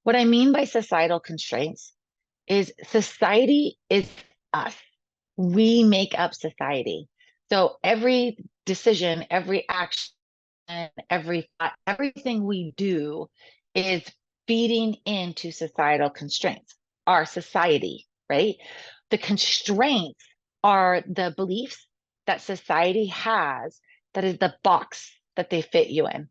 What I mean by societal constraints is society is us. We make up society. So every decision, every action, every thought, everything we do is feeding into societal constraints, our society, right? The constraints are the beliefs that society has that is the box that they fit you in.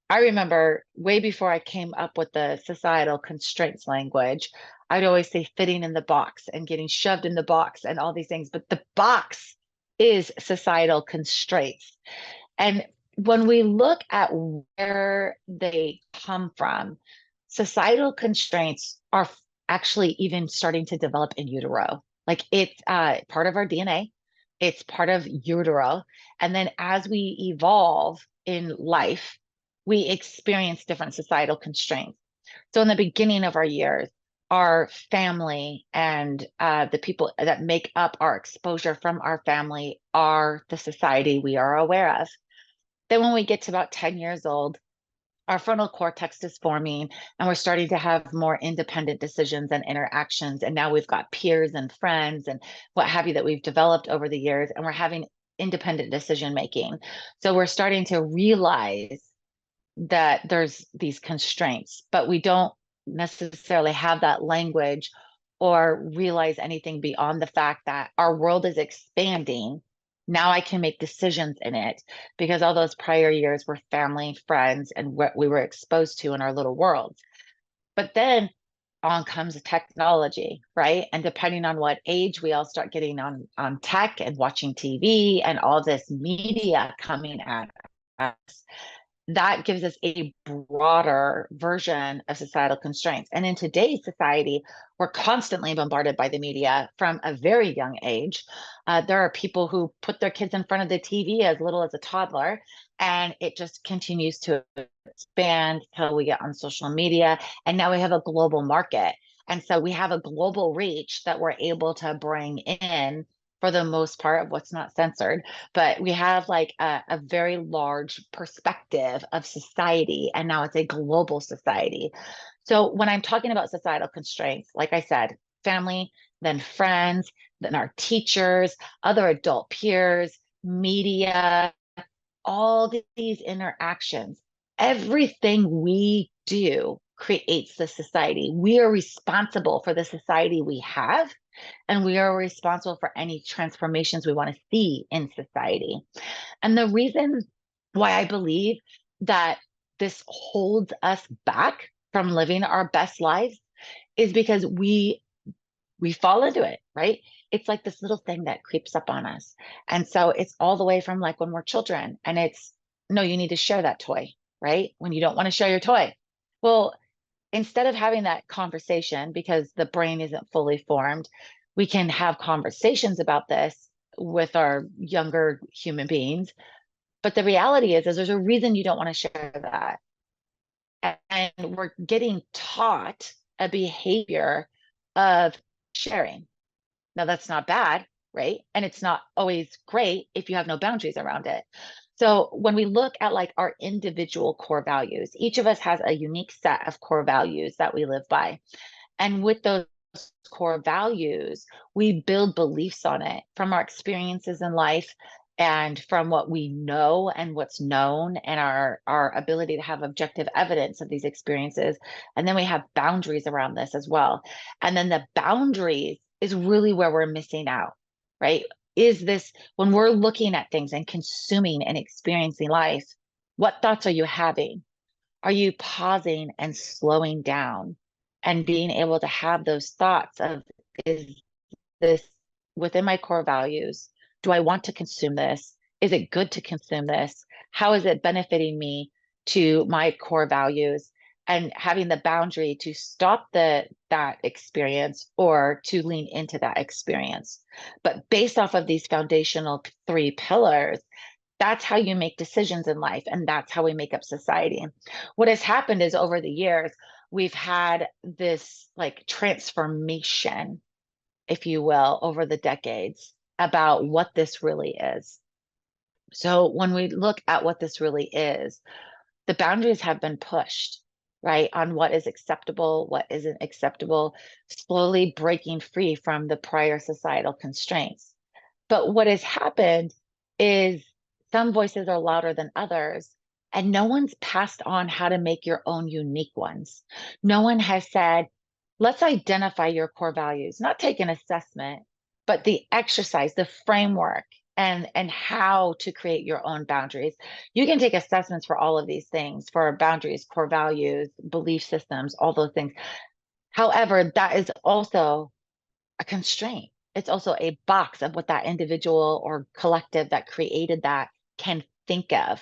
I remember way before I came up with the societal constraints language, I'd always say fitting in the box and getting shoved in the box and all these things. But the box is societal constraints. And when we look at where they come from, societal constraints are actually even starting to develop in utero. Like it's part of our DNA, it's part of utero. And then as we evolve in life, we experience different societal constraints. So in the beginning of our years, our family and the people that make up our exposure from our family are the society we are aware of. Then when we get to about 10 years old, our frontal cortex is forming and we're starting to have more independent decisions and interactions. And now we've got peers and friends and what have you that we've developed over the years, and we're having independent decision making. So we're starting to realize that there's these constraints, but we don't necessarily have that language or realize anything beyond the fact that our world is expanding. Now I can make decisions in it because all those prior years were family, friends, and what we were exposed to in our little worlds. But then on comes technology, right? And depending on what age, we all start getting on tech and watching TV and all this media coming at us, that gives us a broader version of societal constraints. And in today's society, we're constantly bombarded by the media from a very young age. There are people who put their kids in front of the TV as little as a toddler, and it just continues to expand till we get on social media. And now we have a global market. And so we have a global reach that we're able to bring in for the most part of what's not censored, but we have like a very large perspective of society, and now it's a global society. So when I'm talking about societal constraints, like I said, family, then friends, then our teachers, other adult peers, media, all these interactions, everything we do creates the society. We are responsible for the society we have, and we are responsible for any transformations we want to see in society. And the reason why I believe that this holds us back from living our best lives is because we fall into it, right? It's like this little thing that creeps up on us. And so it's all the way from like when we're children and it's, no, you need to share that toy, right? When you don't want to share your toy. Well, instead of having that conversation because the brain isn't fully formed, we can have conversations about this with our younger human beings. But the reality is there's a reason you don't want to share that. And we're getting taught a behavior of sharing. Now, that's not bad, right? And it's not always great if you have no boundaries around it. So when we look at like our individual core values, each of us has a unique set of core values that we live by. And with those core values, we build beliefs on it from our experiences in life and from what we know and what's known and our ability to have objective evidence of these experiences. And then we have boundaries around this as well. And then the boundaries is really where we're missing out, right? Is this when we're looking at things and consuming and experiencing life, what thoughts are you having? Are you pausing and slowing down and being able to have those thoughts of, is this within my core values? Do I want to consume this? Is it good to consume this? How is it benefiting me to my core values? And having the boundary to stop that experience or to lean into that experience. But based off of these foundational three pillars, that's how you make decisions in life, and that's how we make up society. What has happened is over the years, we've had this like transformation, if you will, over the decades about what this really is. So when we look at what this really is, the boundaries have been pushed, right? On what is acceptable, what isn't acceptable, slowly breaking free from the prior societal constraints. But what has happened is some voices are louder than others, and no one's passed on how to make your own unique ones. No one has said, let's identify your core values, not take an assessment, but the exercise, the framework, and how to create your own boundaries. You can take assessments for all of these things, for boundaries, core values, belief systems, all those things. However, that is also a constraint. It's also a box of what that individual or collective that created that can think of.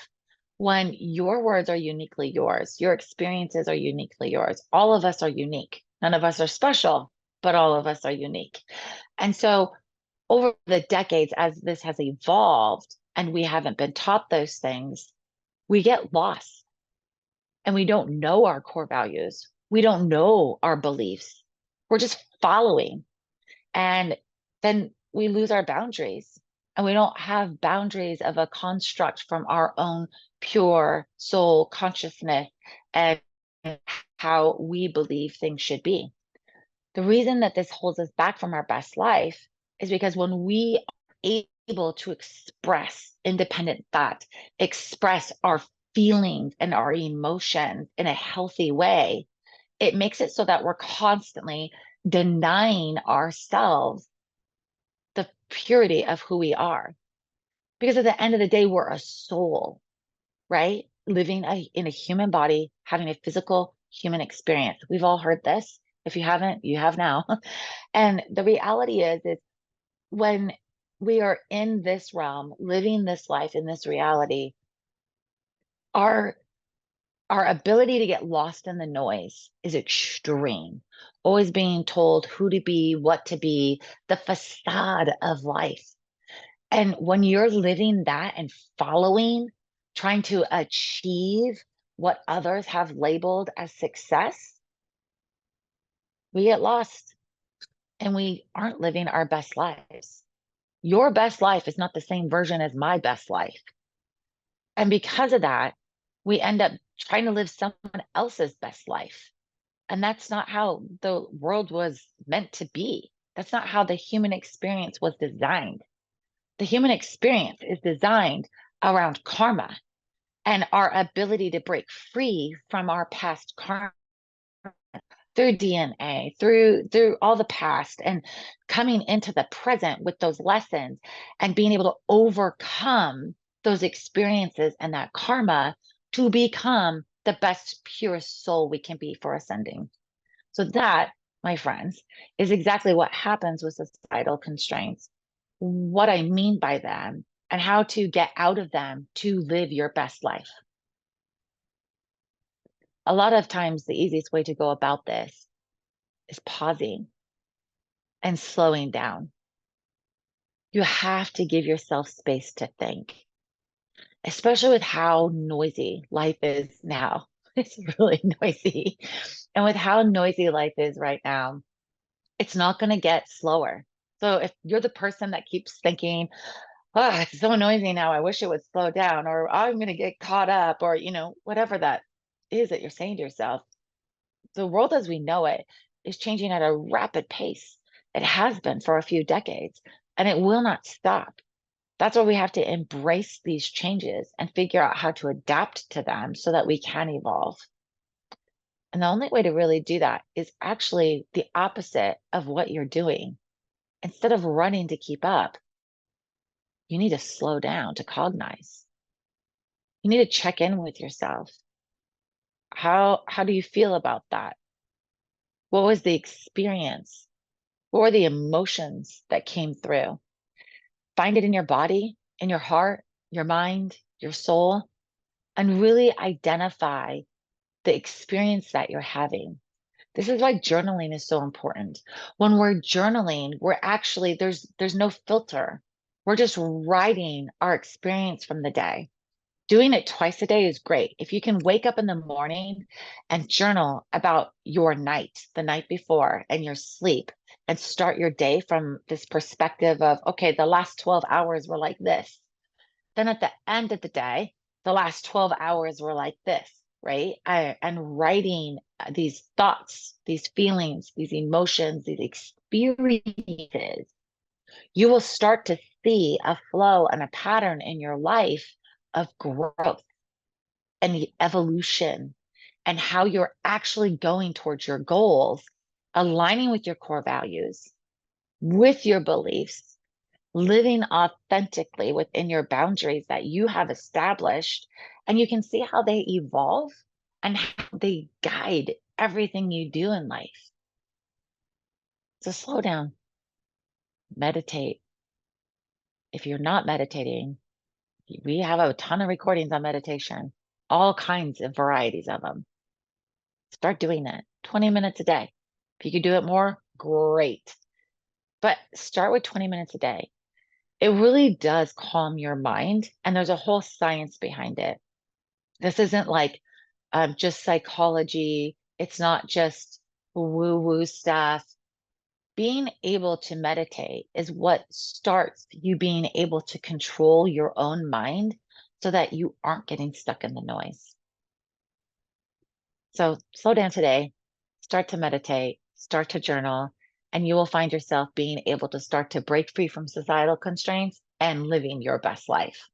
When your words are uniquely yours, your experiences are uniquely yours. All of us are unique. None of us are special, but all of us are unique. And so, over the decades, as this has evolved and we haven't been taught those things, we get lost and we don't know our core values. We don't know our beliefs. We're just following. And then we lose our boundaries and we don't have boundaries of a construct from our own pure soul consciousness and how we believe things should be. The reason that this holds us back from our best life is because when we are able to express independent thought, express our feelings and our emotions in a healthy way, it makes it so that we're constantly denying ourselves the purity of who we are. Because at the end of the day, we're a soul, right? Living in a human body, having a physical human experience. We've all heard this. If you haven't, you have now. And the reality is when we are in this realm, living this life in this reality, our our ability to get lost in the noise is extreme. Always being told who to be, what to be, the facade of life. And when you're living that and following, trying to achieve what others have labeled as success, we get lost and we aren't living our best lives. Your best life is not the same version as my best life. And because of that, we end up trying to live someone else's best life. And that's not how the world was meant to be. That's not how the human experience was designed. The human experience is designed around karma and our ability to break free from our past karma through DNA, through all the past and coming into the present with those lessons and being able to overcome those experiences and that karma to become the best, purest soul we can be for ascending. So that, my friends, is exactly what happens with societal constraints, what I mean by them, and how to get out of them to live your best life. A lot of times, the easiest way to go about this is pausing and slowing down. You have to give yourself space to think, especially with how noisy life is now. It's really noisy. And with how noisy life is right now, it's not going to get slower. So if you're the person that keeps thinking, oh, it's so noisy now, I wish it would slow down, or I'm going to get caught up, or, whatever that is that you're saying to yourself, the world as we know it is changing at a rapid pace. It has been for a few decades, and it will not stop. That's why we have to embrace these changes and figure out how to adapt to them so that we can evolve. And the only way to really do that is actually the opposite of what you're doing. Instead of running to keep up, you need to slow down to cognize. You need to check in with yourself. How do you feel about that? What was the experience? What were the emotions that came through? Find it in your body, in your heart, your mind, your soul, and really identify the experience that you're having. This is why journaling is so important. When we're journaling, we're actually there's no filter. We're just writing our experience from the day. Doing it twice a day is great. If you can wake up in the morning and journal about your night, the night before, and your sleep, and start your day from this perspective of, okay, the last 12 hours were like this. Then at the end of the day, the last 12 hours were like this. right? And writing these thoughts, these feelings, these emotions, these experiences, you will start to see a flow and a pattern in your life of growth and the evolution and how you're actually going towards your goals, aligning with your core values, with your beliefs, living authentically within your boundaries that you have established. And you can see how they evolve and how they guide everything you do in life. So slow down, meditate. If you're not meditating, we have a ton of recordings on meditation, all kinds of varieties of them. Start doing it 20 minutes a day. If you could do it more, great. But start with 20 minutes a day. It really does calm your mind, and there's a whole science behind it. This isn't like just psychology. It's not just woo-woo stuff. Being able to meditate is what starts you being able to control your own mind so that you aren't getting stuck in the noise. So slow down today, start to meditate, start to journal, and you will find yourself being able to start to break free from societal constraints and living your best life.